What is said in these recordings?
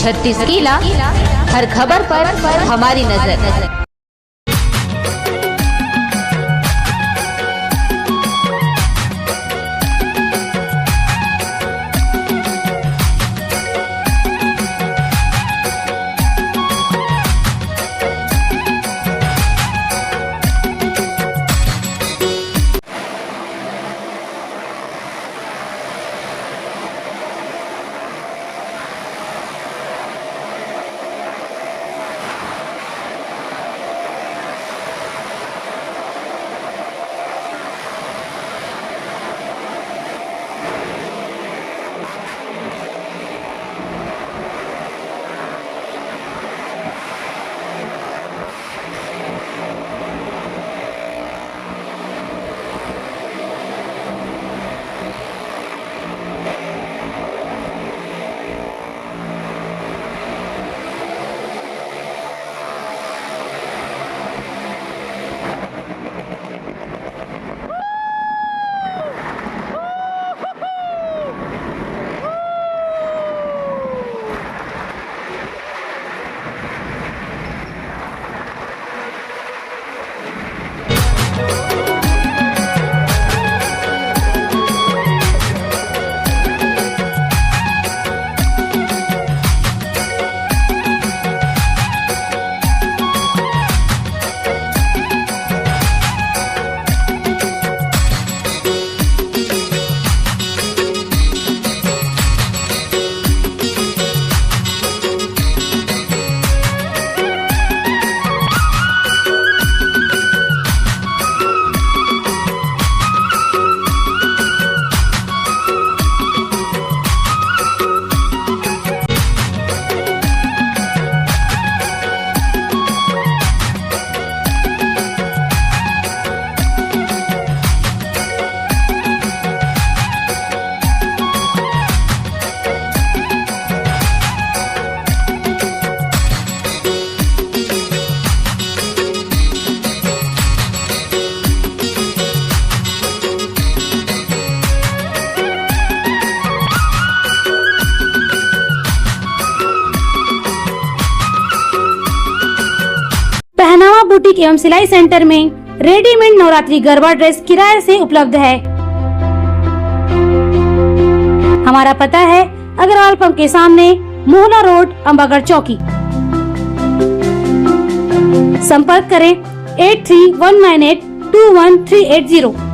36 किला, हर खबर पर हमारी नजर। पहनावा बुटीक एवं सिलाई सेंटर में रेडीमेड नवरात्रि गरबा ड्रेस किराए से उपलब्ध है। हमारा पता है अग्रवाल पंप के सामने, मोहला रोड, अंबागढ़ चौकी। संपर्क करें 8319821380।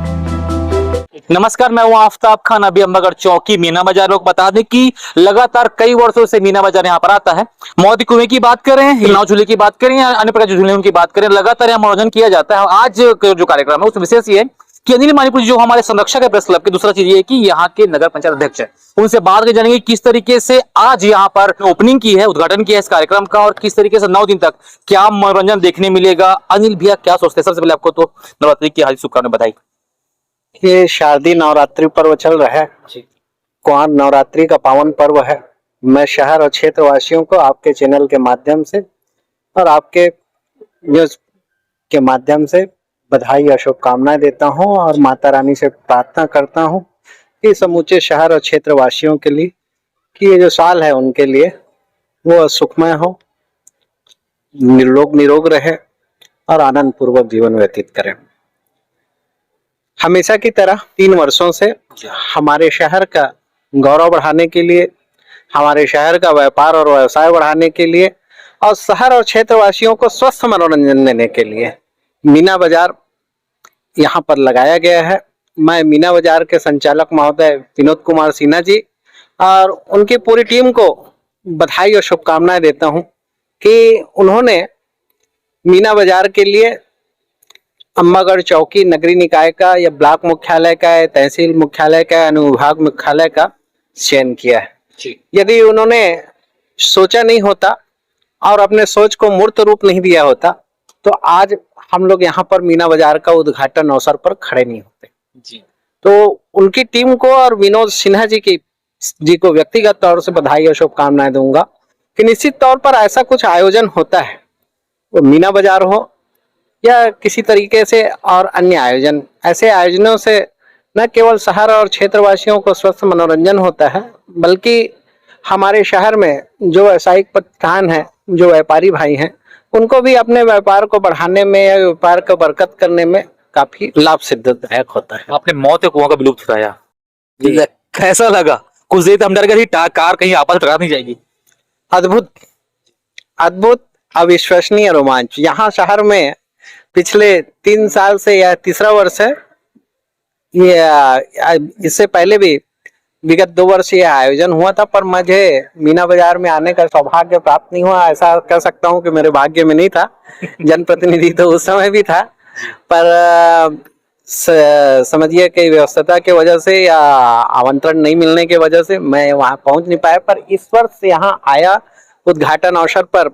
नमस्कार, मैं हूं आफ्ताब खान। अभी अंबागढ़ चौकी मीना बाजार लोग बता दें कि लगातार कई वर्षों से मीना बाजार यहाँ पर आता है। मोदी कुएं की बात करें, हिलनाव झूले की बात करें या अन्य प्रकार के झूले की बात करें, लगातार यहाँ मनोरंजन किया जाता है। आज जो कार्यक्रम है उस विशेष ये कि अनिल मानीपुर जो हमारे संरक्षक है प्रेस क्लब के, दूसरा चीज ये कि यहाँ के नगर पंचायत अध्यक्ष है, उनसे बात कर जानेंगे किस तरीके से आज यहाँ पर ओपनिंग की है, उद्घाटन किया है इस कार्यक्रम का, और किस तरीके से 9 दिन तक क्या मनोरंजन देखने मिलेगा। अनिल भैया क्या सोचते हैं? सबसे पहले आपको तो नवरात्रि की हार्दिक शुभकामनाएं, बधाई। ये शारदीय नवरात्रि पर्व चल रहा है। कुआर नवरात्रि का पावन पर्व है। मैं शहर और क्षेत्र वासियों को आपके चैनल के माध्यम से और आपके न्यूज के माध्यम से बधाई और शुभकामनाएं देता हूं, और माता रानी से प्रार्थना करता हूं कि समूचे शहर और क्षेत्र वासियों के लिए कि ये जो साल है उनके लिए वो सुखमय हो, लोग निरोग रहे और आनंद पूर्वक जीवन व्यतीत करें। हमेशा की तरह 3 वर्षों से हमारे शहर का गौरव बढ़ाने के लिए, हमारे शहर का व्यापार और व्यवसाय बढ़ाने के लिए और शहर और क्षेत्रवासियों को स्वस्थ मनोरंजन देने के लिए मीना बाजार यहाँ पर लगाया गया है। मैं मीना बाजार के संचालक महोदय विनोद कुमार सिन्हा जी और उनकी पूरी टीम को बधाई और शुभकामनाएं देता हूँ कि उन्होंने मीना बाजार के लिए अंबागढ़ चौकी नगरीय निकाय का या ब्लॉक मुख्यालय का या तहसील मुख्यालय का अनुविभाग मुख्यालय का चयन किया है। यदि उन्होंने सोचा नहीं होता और अपने सोच को मूर्त रूप नहीं दिया होता तो आज हम लोग यहाँ पर मीना बाजार का उद्घाटन अवसर पर खड़े नहीं होते जी। तो उनकी टीम को और विनोद सिन्हा जी को व्यक्तिगत तौर से बधाई और शुभकामनाएं दूंगा कि निश्चित तौर पर ऐसा कुछ आयोजन होता है, वो मीना बाजार हो या किसी तरीके से और अन्य आयोजन, ऐसे आयोजनों से न केवल शहर और क्षेत्रवासियों को स्वस्थ मनोरंजन होता है बल्कि हमारे शहर में जो व्यावसायिक प्रतिष्ठान है, जो व्यापारी भाई हैं, उनको भी अपने व्यापार को बढ़ाने में या व्यापार को बरकत करने में काफी लाभ सिद्धदायक होता है। आपने मौत के कुआं का भी लुत्फ उठाया, ठीक है, कैसा लगा? कुछ देर हम डर गए कार कहीं आपस में टकरा नहीं जाएगी। अद्भुत, अद्भुत, अविश्वसनीय रोमांच। यहाँ शहर में पिछले 3 साल से या तीसरा वर्ष है, ये इससे पहले भी विगत 2 वर्ष ये आयोजन हुआ था, पर मुझे मीना बाजार में आने का सौभाग्य प्राप्त नहीं हुआ। ऐसा कह सकता हूँ कि मेरे भाग्य में नहीं था। जनप्रतिनिधि तो उस समय भी था, पर समझिए कि व्यस्तता के वजह से या आमंत्रण नहीं मिलने के वजह से मैं वहां पहुंच नहीं पाया। पर इस वर्ष यहाँ आया, उद्घाटन अवसर पर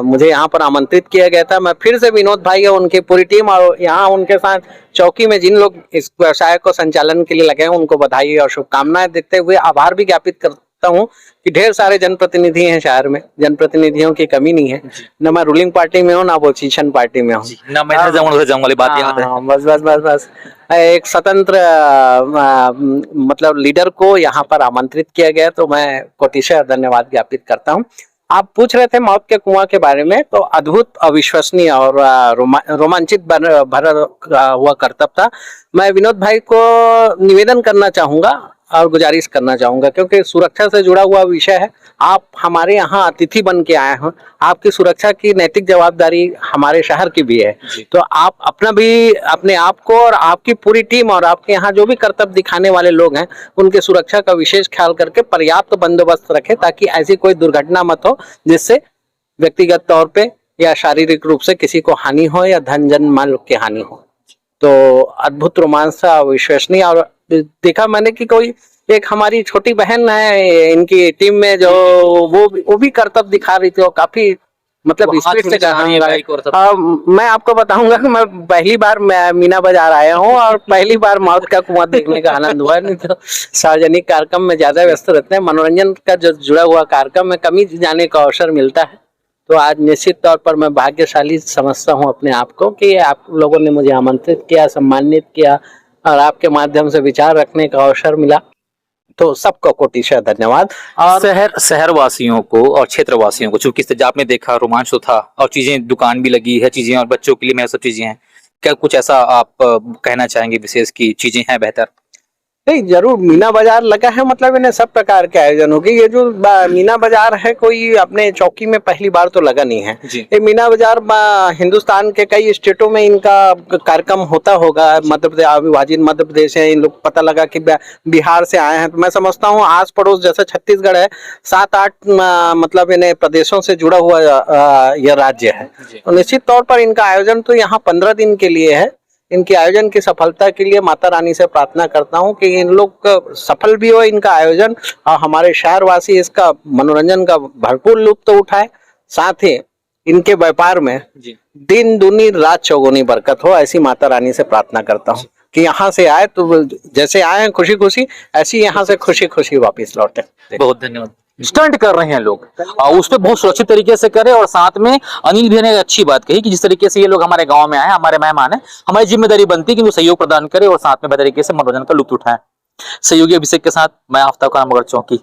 मुझे यहाँ पर आमंत्रित किया गया था। मैं फिर से विनोद भाई और उनकी पूरी टीम और यहाँ उनके साथ चौकी में जिन लोग इस व्यवसाय को संचालन के लिए लगे हैं, उनको बधाई और शुभकामनाएं देते हुए आभार भी ज्ञापित करता हूँ कि ढेर सारे जनप्रतिनिधि हैं शहर में। जनप्रतिनिधियों की कमी नहीं है, न मैं रूलिंग पार्टी में हूँ ना अपोजिशन पार्टी में हूँ। ना मैं जाऊँ वाली बात याद है। बस एक स्वतंत्र मतलब लीडर को यहाँ पर आमंत्रित किया गया, तो मैं कोटिशः धन्यवाद ज्ञापित करता हूँ। आप पूछ रहे थे मौत के कुआं के बारे में, तो अद्भुत, अविश्वसनीय और रोमांचित भरा हुआ करतब था। मैं विनोद भाई को निवेदन करना चाहूंगा और गुजारिश करना चाहूंगा, क्योंकि सुरक्षा से जुड़ा हुआ विषय है। आप हमारे यहाँ अतिथि बन के आए हैं, आपकी सुरक्षा की नैतिक जवाबदारी हमारे शहर की भी है। तो आप अपना भी, अपने आप को और आपकी पूरी टीम और आपके यहाँ जो भी कर्तव्य दिखाने वाले लोग हैं, उनके सुरक्षा का विशेष ख्याल करके पर्याप्त बंदोबस्त रखें, ताकि ऐसी कोई दुर्घटना मत हो जिससे व्यक्तिगत तौर पे या शारीरिक रूप से किसी को हानि हो या धन जन माल की हानि हो। तो अद्भुत रोमांच था, विश्वसनीय। और देखा मैंने कि कोई एक हमारी छोटी बहन है इनकी टीम में, जो वो भी कर्तव्य दिखा रही थी, और काफी मतलब स्पीड से कर रही है। मैं आपको बताऊंगा कि मैं पहली बार मीना बाजार आया हूँ और पहली बार मौत का कुआं देखने का आनंद हुआ। नहीं तो सार्वजनिक कार्यक्रम में ज्यादा व्यस्त रहते हैं, मनोरंजन का जो जुड़ा हुआ कार्यक्रम में कम ही जाने का अवसर मिलता है। तो आज निश्चित तौर पर मैं भाग्यशाली समझता हूँ अपने आप को कि आप लोगों ने मुझे आमंत्रित किया, सम्मानित किया और आपके माध्यम से विचार रखने का अवसर मिला। तो सबको कोटिशः धन्यवाद। और शहर वासियों को और क्षेत्र वासियों को, चूंकि आपने देखा रोमांच तो था और चीजें, दुकान भी लगी है, चीजें और बच्चों के लिए मैं सब चीजें हैं, क्या कुछ ऐसा आप कहना चाहेंगे विशेष की चीजें हैं बेहतर? नहीं, जरूर मीना बाजार लगा है, मतलब इन्हें सब प्रकार के आयोजन होंगे। ये जो मीना बाजार है, कोई अपने चौकी में पहली बार तो लगा नहीं है। ये मीना बाजार हिंदुस्तान के कई स्टेटों में इनका कार्यक्रम होता होगा। मध्य प्रदेश, अविभाजित मध्य प्रदेश है, इन लोग पता लगा कि बिहार से आए हैं, तो मैं समझता हूँ आस पड़ोस जैसे छत्तीसगढ़ है, 7-8 मतलब इन्हें प्रदेशों से जुड़ा हुआ यह राज्य है। तो निश्चित तौर पर इनका आयोजन तो यहाँ 15 दिन के लिए है। इनके आयोजन की सफलता के लिए माता रानी से प्रार्थना करता हूं कि इन लोग सफल भी हो इनका आयोजन, और हमारे शहरवासी इसका मनोरंजन का भरपूर लुत्फ उठाए, साथ ही इनके व्यापार में दिन दुनी रात चौगुनी बरकत हो, ऐसी माता रानी से प्रार्थना करता हूं कि यहाँ से आए तो जैसे आए हैं खुशी खुशी, ऐसी यहाँ से खुशी खुशी वापिस लौटे। बहुत धन्यवाद। स्टंट कर रहे हैं लोग, उस पर बहुत सुरक्षित तरीके से करें। और साथ में अनिल भी ने एक अच्छी बात कही कि जिस तरीके से ये लोग हमारे गांव में आए, हमारे मेहमान हैं, हमारी जिम्मेदारी बनती है कि वो सहयोग प्रदान करें और साथ में बेहतर तरीके से मनोरंजन का लुत्फ उठाएं। सहयोगी अभिषेक के साथ मैं आफ्ताब खान, अम्बागढ़ चौकी।